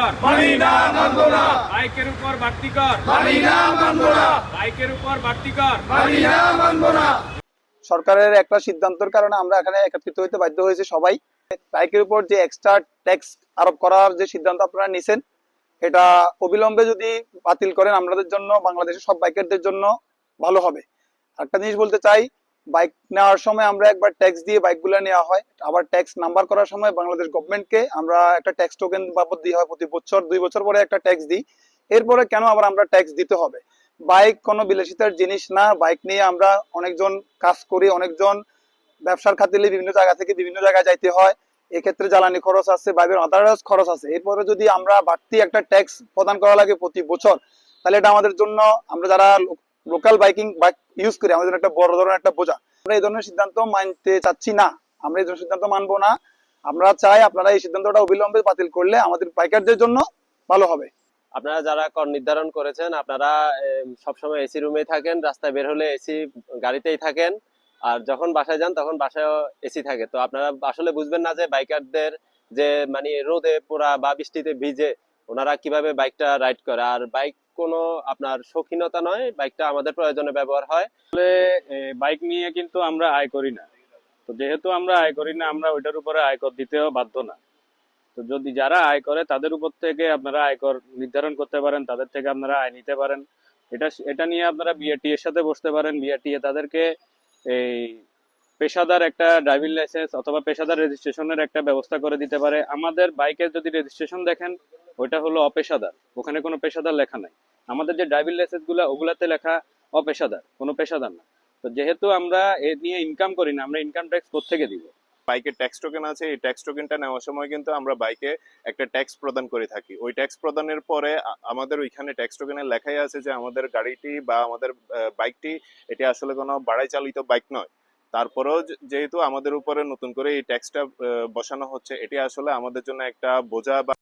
কর, মানি না, মানব না, বাইকের উপর বাড়তি কর, মানি না, মানব না, বাইকের উপর বাড়তি কর। মানি না, মানব না। সরকারের একটা সিদ্ধান্তের কারণে আমরা এখানে একত্রিত হইতে বাধ্য হয়েছি সবাই। বাইকের উপর যে এক্সট্রা ট্যাক্স আরোপ করার যে সিদ্ধান্ত আপনারা নিছেন, এটা অবিলম্বে যদি বাতিল করেন আমাদের জন্য, বাংলাদেশের সব বাইকারদের জন্য ভালো হবে। একটা জিনিস বলতে চাই, বাইক নেওয়ার সময় আমরা একবার ট্যাক্স দিয়ে বাইকগুলো নেওয়া হয়, আবার ট্যাক্স নাম্বার করার সময় বাংলাদেশ গভর্নমেন্টকে আমরা একটা ট্যাক্স টোকেন বাবদ দিয়ে হয়, প্রতি বছর 2 বছর পরে একটা ট্যাক্স দিই। এরপরে কেন আবার আমরা ট্যাক্স দিতে হবে? বাইক কোনো বিলাসিতার জিনিস না। বাইক নিয়ে আমরা অনেকজন কাজ করি, অনেকজন ব্যবসার খাতিরে বিভিন্ন জায়গা থেকে বিভিন্ন জায়গায় যাইতে হয়। এক্ষেত্রে জ্বালানি খরচ আছে, বাইকের আদার্স খরচ আছে। এরপরে যদি আমরা বাড়তি একটা ট্যাক্স প্রদান করা লাগে প্রতি বছর, তাহলে এটা আমাদের জন্য, আমরা যারা লোকাল বাইক ইউজ করি, আমাদের একটা বড় ধরনের একটা বোঝা। আমরা এই ধরনের সিদ্ধান্ত মানতে চাচ্ছি না, আমরা এই ধরনের সিদ্ধান্ত মানবো না। আমরা চাই আপনারা এই সিদ্ধান্তটা অবিলম্বে বাতিল করলে আমাদের বাইকারদের জন্য ভালো হবে। আপনারা যারা কর নির্ধারণ করেছেন, আপনারা সবসময় এসি রুমে থাকেন, রাস্তায় বের হলে এসি গাড়িতেই থাকেন, আর যখন বাসায় যান তখন বাসায় এসি থাকে। তো আপনারা আসলে বুঝবেন না যে বাইকারদের যে মানে রোদে পোড়া বা বৃষ্টিতে ভিজে ওনারা কিভাবে বাইকটা রাইড করে। আর বাইক কোনো আপনার শৌখিনতা নয়, বাইকটা আমাদের প্রয়োজনে ব্যবহার হয়। বাইক নিয়ে কিন্তু আমরা আয় করি না। তো যেহেতু আমরা আয় করি না, আমরা ওইটার উপরে আয়কর দিতেও বাধ্য না। তো যদি যারা আয় করে তাদের উপর থেকে আপনারা আয়কর নির্ধারণ করতে পারেন, তাদের থেকে আপনারা আয় নিতে পারেন। এটা নিয়ে আপনারা বিআরটি এর সাথে বসতে পারেন। বিআরটি তাদেরকে এই পেশাদার একটা ড্রাইভিং লাইসেন্স অথবা পেশাদার রেজিস্ট্রেশনের একটা ব্যবস্থা করে দিতে পারে। আমাদের বাইকের যদি রেজিস্ট্রেশন দেখেন, ওইটা হলো অপেশাদার, ওখানে কোনো পেশাদার লেখা নাই। আমাদের যে ড্রাইভিং লাইসেন্স ওগুলাতে লেখা অপেশাদার, কোনো পেশাদার না। তো যেহেতু আমরা এ নিয়ে ইনকাম করি না, আমরা ইনকাম ট্যাক্স কোত্থেকে দিব? বাইকের ট্যাক্স টোকেন আছে, এই ট্যাক্স টোকেনটা নেওয়ার সময় কিন্তু আমরা বাইকে একটা ট্যাক্স প্রদান করে থাকি। ওই ট্যাক্স প্রদানের পরে আমাদের ওইখানে ট্যাক্স টোকেনে লেখাই আছে যে আমাদের গাড়িটি বা আমাদের বাইকটি এটি আসলে কোনো বাড়াই চালিত বাইক নয়। তারপরেও যেহেতু আমাদের উপরে নতুন করে এই ট্যাক্সটা বসানো হচ্ছে, এটি আসলে আমাদের জন্য একটা বোঝা বা